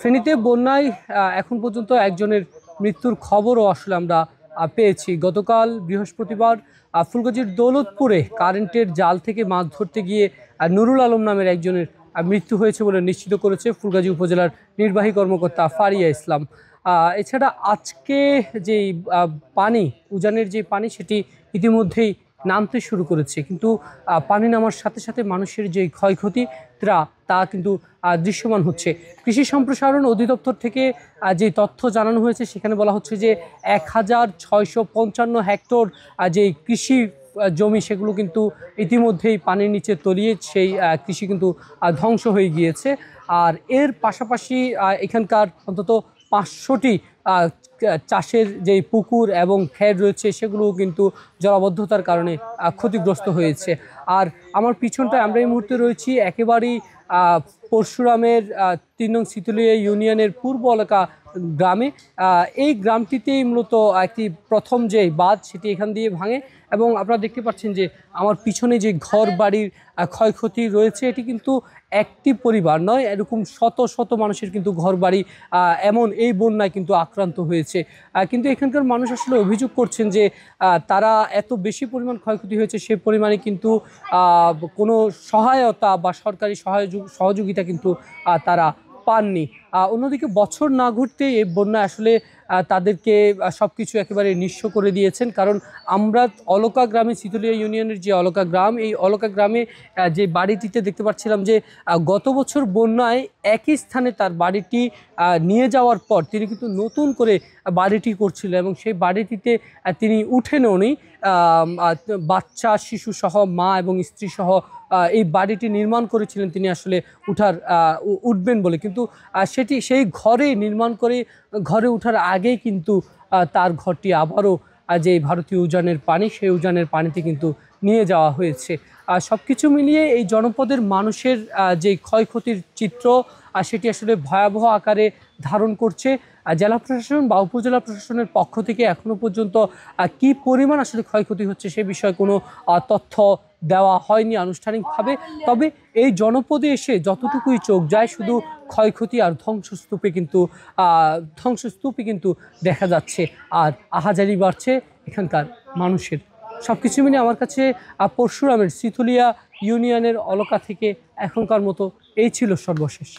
ফেনীতে বন্যায় এখন পর্যন্ত একজনের মৃত্যুর খবরও আসলে আমরা পেয়েছি। গতকাল বৃহস্পতিবার ফুলগাজীর দৌলতপুরে কারেন্টের জাল থেকে মাছ ধরতে গিয়ে নুরুল আলম নামের একজনের মৃত্যু হয়েছে বলে নিশ্চিত করেছে ফুলগাজী উপজেলার নির্বাহী কর্মকর্তা ফারিয়া ইসলাম। এছাড়া আজকে যেই পানি, উজানের যে পানি, সেটি ইতিমধ্যেই নামতে শুরু করেছে, কিন্তু পানি নামার সাথে সাথে মানুষের যে ক্ষয়ক্ষতি তা কিন্তু দৃশ্যমান হচ্ছে। কৃষি সম্প্রসারণ অধিদপ্তর থেকে যে তথ্য জানানো হয়েছে, সেখানে বলা হচ্ছে যে 1655 হেক্টর যে কৃষি জমি, সেগুলো কিন্তু ইতিমধ্যেই পানির নিচে তলিয়ে সেই কৃষি কিন্তু ধ্বংস হয়ে গিয়েছে। আর এর পাশাপাশি এখানকার অন্তত 500টি চাষের যেই পুকুর এবং খের রয়েছে, সেগুলোও কিন্তু জলাবদ্ধতার কারণে ক্ষতিগ্রস্ত হয়েছে। আর আমার পিছনটায় আমরা এই মুহূর্তে রয়েছি একেবারেই পরশুরামের 3 নং সিতুলিয়া ইউনিয়নের পূর্ব এলাকা গ্রামে। এই গ্রামটিতেই মূলত একটি প্রথম যে বাঁধ, সেটি এখান দিয়ে ভাঙে এবং আপনারা দেখতে পাচ্ছেন যে আমার পিছনে যে ঘর বাড়ির ক্ষয়ক্ষতি রয়েছে, এটি কিন্তু একটি পরিবার নয়, এরকম শত শত মানুষের কিন্তু ঘর বাড়ি এমন এই বন্যায় কিন্তু আক্রান্ত হয়েছে। কিন্তু এখানকার মানুষ আসলে অভিযোগ করছেন যে তারা এত বেশি পরিমাণ ক্ষয়ক্ষতি হয়েছে, সে পরিমাণে কিন্তু কোনো সহায়তা বা সরকারি সহযোগিতা কিন্তু তারা পাননি। অন্যদিকে বছর না ঘুরতে এই বন্যা আসলে তাদেরকে সব কিছু একেবারে নিঃস্ব করে দিয়েছেন। কারণ আমরা অলকা গ্রামে, সিতুলিয়া ইউনিয়নের যে অলকা গ্রাম, এই অলকা গ্রামে যে বাড়িটিতে দেখতে পাচ্ছিলাম যে গত বছর বন্যায় একই স্থানে তার বাড়িটি নিয়ে যাওয়ার পর তিনি কিন্তু নতুন করে বাড়িটি করছিলেন এবং সেই বাড়িটিতে তিনি উঠেনওনি। বাচ্চা শিশু সহ, মা এবং স্ত্রী সহ এই বাড়িটি নির্মাণ করেছিলেন তিনি আসলে উঠবেন বলে, কিন্তু সেই ঘরে নির্মাণ করে ঘরে ওঠার আগেই কিন্তু তার ঘরটি আবারও যে ভারতীয় উজানের পানি, সেই উজানের পানিতে কিন্তু নিয়ে যাওয়া হয়েছে। সব কিছু মিলিয়ে এই জনপদের মানুষের যে ক্ষয়ক্ষতির চিত্র, সেটি আসলে ভয়াবহ আকারে ধারণ করছে। জেলা প্রশাসন বা উপজেলা প্রশাসনের পক্ষ থেকে এখনো পর্যন্ত কি পরিমাণ আসলে ক্ষয়ক্ষতি হচ্ছে সে বিষয়ে কোনো তথ্য দেওয়া হয়নি আনুষ্ঠানিকভাবে। তবে এই জনপদে এসে যতটুকুই চোখ যায়, শুধু ক্ষয়ক্ষতি আর ধ্বংসস্তূপই কিন্তু দেখা যাচ্ছে, আর আহাজারি বাড়ছে এখানকার মানুষের। সব কিছু মিলে আমার কাছে পরশুরামের সিতুলিয়া ইউনিয়নের অলকা থেকে এখনকার মতো এই ছিল সর্বশেষ।